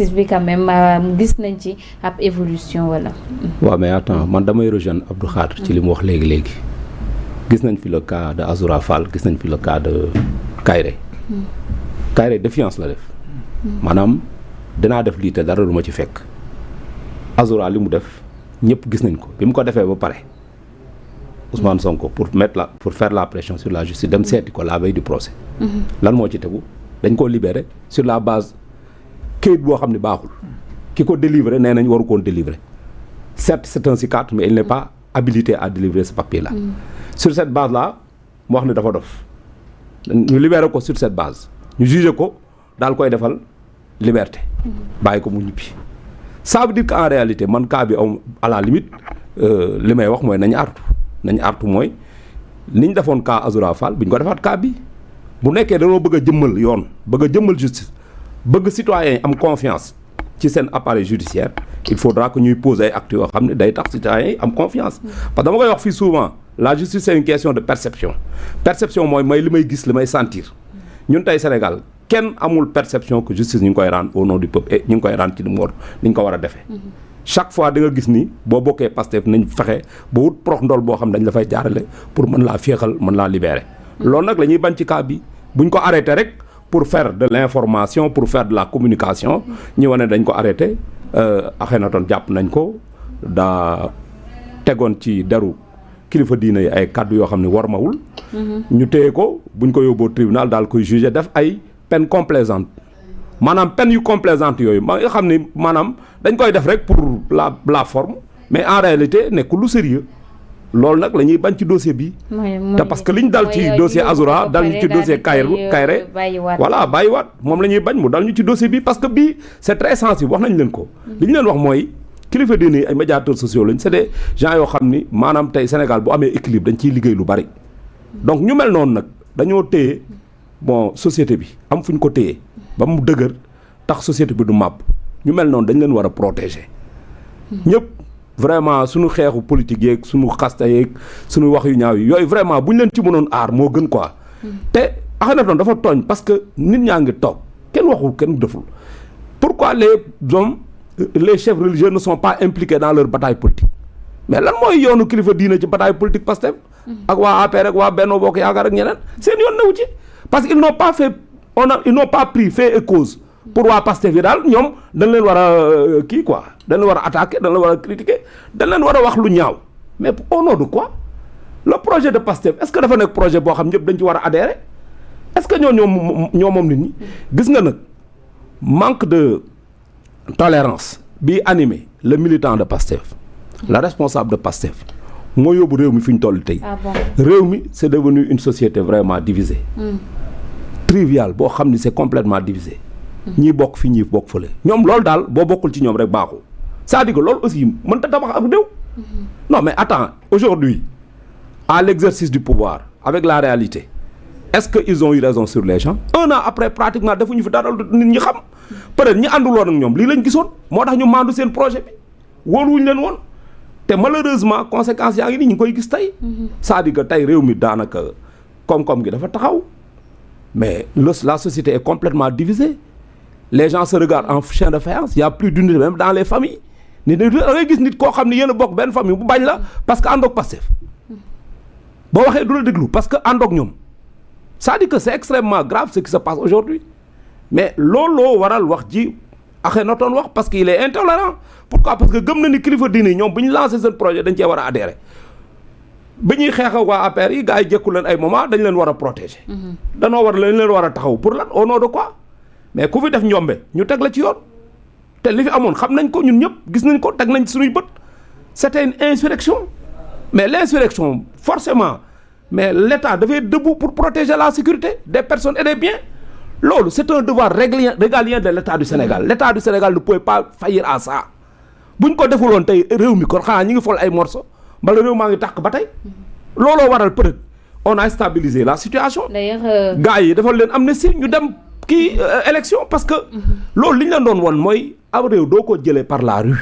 bi quand même gis nañ ci ab évolution wala. waaw mais attends man damay rejoindre Abdou Khadre ci li mu wax léegi gis nañ fi le cas de Azoura Fall gis nañ fi le cas de Kairé. Kairé défiance la def. maanaam dinaa def lii te dara du ma ci fekk. Azoura li mu def ñëpp gis nañ ko bi mu ko defee ba pare Ousmane Sonko pour faire la pression sur la justice dem seeti ko la veille du procès. lan moo ci tegu dañ koo libéré sur la base. kayit boo xam ne baaxul ki ko délivrer nee nañ waru koon délivrer certes c'est un psychiatre mais il n'est pas habilité à délivrer ce papier là sur cette base là mu wax ne dafa dof ñu libérer ko sur cette base ñu juger ko daal koy defal liberté bàyyi ko mu ñibbi ça veut dire qu'en réalité man cas bi aw à la limite li may wax mooy nañu artu mooy ni ñu defoon cas Azoura Fall bu ñu ko defaat cas bi bu nekkee dañoo bëgg a jëmmal yoon bëgg a jëmmal justice bëgg citoyens yi am confiance ci seen appareil judiciaire il faudra que ñuy poser ay actes yoo xam ne day tax citoyens yi am confiance parce que dama koy wax fii souvent la justice c'est une question de perception mooy li may gis li may sentir ñun tey Sénégal kenn amul perception que justice ñu ngi koy rendre au nom du peuple et ñu ngi koy rendre ci ni ñu ko war a defee chaque fois da nga gis ni boo bokkee Pastef nañ fexe ba wut prox ndol boo xam dañ la fay jaarale pour mën laa féexal mën laa libérer loolu nag la ñuy bañ ci cas bi buñ ko arrêté rek pour faire de l'information pour faire de la communication ñi wane dañ ko arrêté Akhenaton jàpp nañ ko daa tegoon ci deru kilifa diine yi ay kàddu yoo xam ne warmawul ñu téye ko buñ ko yóbboo tribunal daal koy juger def ay peine complaisante maanaam peine yu complaisante yooyu ma nga xam ne maanaam dañ koy def rek pour la forme mais en réalité nekkul lu sérieux loolu nag la ñuy bañ ci dossier bi te parce que liñ dal ci dossier Azoura dal ñu ci dossier Kairé voilà bàyyiwaat moom la ñuy bañ mu dal ñu ci dossier bi parce que bii c'est très sensible wax nañ leen ko li ñu leen wax mooy kilifa diine ay médiateurs sociaux lañ c'est des gens yoo xam ni maanaam tey Sénégal bu amee équilibre dañ ciy liggéey lu bari donc ñu mel noonu nag dañoo téye bon société bi am fu ñu ko téye ba mu dëgër tax société bi du màbb ñu mel noonu dañ leen war a protéger ñëpp vraiment suñu xeexu politique yeeg suñu xasta yeeg suñu wax yu ñaaw yi yooyu vraiment bu ñu leen ci mënoon aar moo gën quoi te Akhenaton dafa tooñ parce que nit ñaa ngi toog kenn waxul kenn deful pourquoi les chefs religieux ne sont pas impliqués dans leur bataille politique mais lan mooy yoonu kilifa diine ci bataille politique Pastef ak waa APR ak waa Benno Bokk Yaakaar ak ñeneen seen yoon newu ci parce que ils n'ont pas ils n'ont pas pris fait et cause pour waa Pastef yi daal ñoom dañ leen war a kii quoi dañ leen war a attaquer dañ leen war a critiquer dañ leen war a wax lu ñaaw mais au nom de quoi le projet de Pastef est-ce que dafa nekk projet boo xam ñëpp dañ ci war a adhérer est-ce que ñoo moom nit ñi gis nga nag manque de tolérance bi animé le militant de Pastef le responsable de Pastef moo yóbbu réew mi fi ñu toll tey réew mi c'est devenu une société vraiment divisée triviale boo xam ni c'est complètement divisé ñii bokk fi ñii bokk fële ñoom loolu daal boo bokkul ci ñoom rek baaxul c'est-à-dire que loolu aussi mën ta tabax ak réew non mais attends aujourd'hui à l'exercice du pouvoir avec la réalité est-ce que ils ont eu raison sur les gens un an après pratiquement defuñu fi dara nit ñi xam peut-être ñi ànduloon ak ñoom lii lañ gisoon moo tax ñu maandu seen projet bi wóoluwuñu leen woon te malheureusement conséquences yaa ngi nii ñu ngi koy gis tey c'est-à-dire que tey réew mi daanaka koom-koom gi dafa taxaw mais la société est complètement divisée les gens se regardent en chien de faïence il y a plus d'unité même dans les familles nit da ngay gis nit koo xam ne yéen a bokk benn famille bu bañ la parce que àndoog Pastef boo waxee du la déglu parce que àndoog ñoom c'est-à-dire que c'est extrêmement grave ce qui se passe aujourd'hui mais looloo waral wax ji Akhenaton wax parce qu'il est intolérant pourquoi parce que gëm na ni kilifa diine ñoom bu ñu lancé seen projet dañ cee war a adhérer ba ñuy xeex ak waa APR yi gars yi jekku leen ay moment dañ leen war a protéger danoo war leen war a taxaw pour lan au nom de quoi mais ku fi def njombe ñu teg la ci yoon te li fi amoon xam nañ ko ñun ñëpp gis nañ ko teg nañ suñuy bët c'était une insurrection mais l'insurrection forcément mais l'État devait être debout pour protéger la sécurité des personnes et des biens loolu c'est un devoir régalien de l'État du Sénégal l'État du Sénégal ne pouvait pas faillir à ça buñ ko defuloon tey réew mi kon xanaa ñi ngi fol ay morceaux mbala réew maa ngi tàkk ba tey looloo waral peut-être on a stabilisé la situation d'ailleurs gars yi defal leen amnistie ñu dem kii élection parce que loolu li ñu leen doon woon mooy ab réew doo ko jëlee par la rue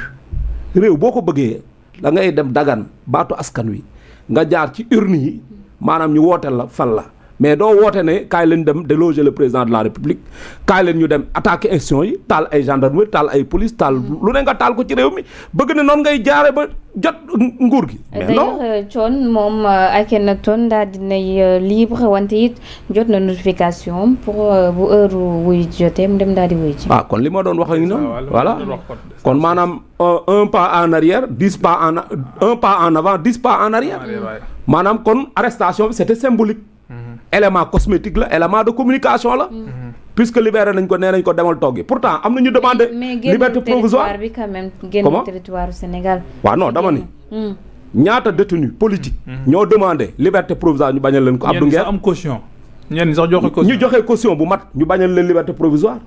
réew boo ko bëggee da ngay dem dagan baatu askan wi nga jaar ci urne yi maanaam ñu wooteel la fal la mais doo woote ne kaay leen dem déloger le président de la république kaay leen ñu dem attaquer institutions yi taal ay gendarmerie taal ay police taal lu ne nga taal ko ci réew mi bëgg ne noonu ngay jaare ba jot nguur gi. mais non d'ailleurs Thione moom Akhenaton daal dinay libre wante it jot na notification pour bu heure wuy jotee mu dem daal di wuy ci. kon li ma doon wax ak noonu voilà kon maanaam un pas en arrière 10 pas en un pas en avant 10 pas en arrière maanaam kon arrestation bi c'était symbolique. élément cosmétique la élément de communication la. puisque libéré nañ ko nee nañ ko demal toggi pourtant am na ñu demandé. liberté provisoire mais bi quand même génn territoire Sénégal. waaw non dama ni. ñaata détenu politique. ñoo demandé liberté provisoire ñu bañal leen ko. Abdou Nguer am caution. ñenn sax joxe caution ñu joxe caution bu mat ñu bañal leen liberté provisoire.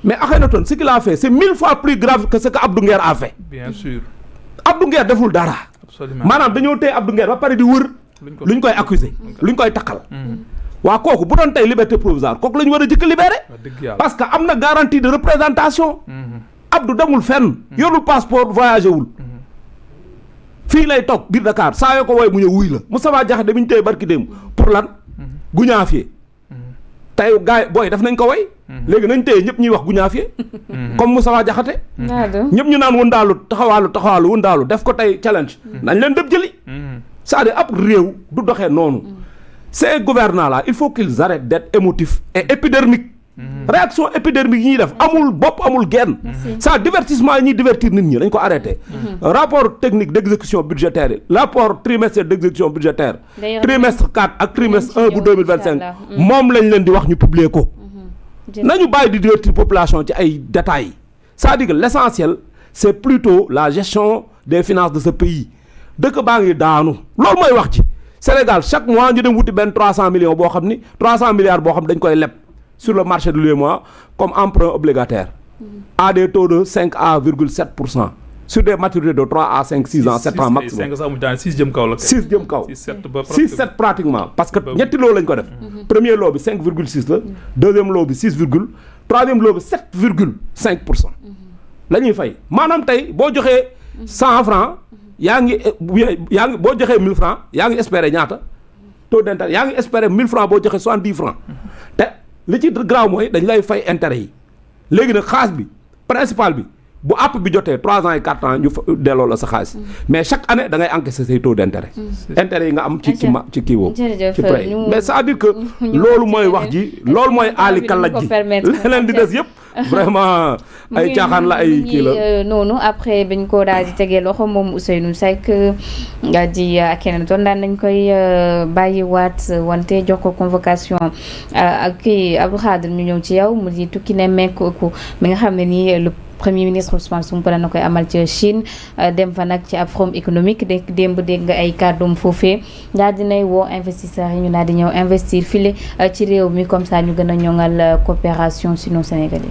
mais Akhenaton ce qu'il a fait c'est 1000 fois plus grave que ce que Abdou Nguer a fait. bien sûr. Abdou Nguer deful dara. absolument maanaam dañoo téye Abdou Nguer ba pare di wër. luñ koy accuser luñ koy takkal. waa kooku bu doon tey liberté provisoire kooku la ñu war a jëkk libéré. parce que am na garantie de représentation. Abdou demul fenn. yorul passeport voyagé wul. fii lay toog biir Dakar saa yoo ko woy mu ñëw wuy la Moustapha Diakhaté bi ñu téye barki démb pour lan. guñaafiye. tey gars booy def nañ ko woy. léegi nañ téye ñëpp ñuy wax guñaafiye. comme Moustapha Diakhaté. ñëpp ñu naan wëndaalu taxawaalu wëndaalu def ko tey challenge. nañ leen dem jëli. c'est-à-dire ab réew du doxee noonu. ces gouvernants-là il faut qu'ils arrêtent d'être émotifs et épidermiques. réaction épidermique yi ñuy def amul bopp amul genn. ça divertissement yi ñuy divertir nit ñi dañ ko arrêté. rapport technique d'exécution budgétaire yi rapport trimestriel d'exécution budgétaire. trimestre 4 ak trimestre 1 bu 2025. moom lañ leen di wax ñu publier ko. nañu bàyyi di divertir population ci ay détails. c'est-à-dire que l'essentiel c'est plutôt la gestion des finances de ce pays. dëkk baa ngi daanu loolu mooy wax ci Sénégal chaque mois ñu dem wuti benn 300 millions boo xam ni 300 milliards boo xam dañ koy leb sur le marché de l'UEMOA comme emprunt obligataire à des taux de 5 à 0,7% sur des maturités de 3 à 5 6 ans 7 ans maximum 6 jëm kaw la 6 jëm kaw 6 7 pratiquement parce que ñetti loo lañ ko def premier lot bi 5,6 la deuxième lot bi 6 virgule troisième lot bi 7,5% la ñuy fay maanaam tey boo joxee 100 francs yaa ngi boo joxee 1000 francs yaa ngi espérer ñaata taux d'intérêt yaa ngi espérer 1000 francs boo joxee 70 francs te li ci grave mooy dañ lay fay intérêt yi léegi nag xaalis bi principal bi bu app bi jotee 3 ans et 4 ans ñu delloo la sa xaalis mais chaque année da ngay encaisser say taux d'intérêt intérêt yi nga am ci kii woowu ci prêt mais c'est-à-dire que loolu mooy wax ji loolu mooy aali kalaj ji leneen di des yëpp vraiment ay caaxaan la ay kii la noonu après bañ ko daal di tegee loxo moom Ousseynou Seck di Akhenaton daan nañ koy bàyyiwaat wante jox ko convocation ak kii Abdou Khadre ñu ñëw ci yow mu di tukki ne mekku mi nga xam ne nii premier ministre Ousmane Sonko na koy amal ci Chine dem fa nag ci ab forum économique démb dégg nga ay kàddoom foofee daal dinay woo investisseurs yi ñu daal di ñëw investir file ci réew mi comme ça ñu gën a ñoŋal coopération sino-sénégalais.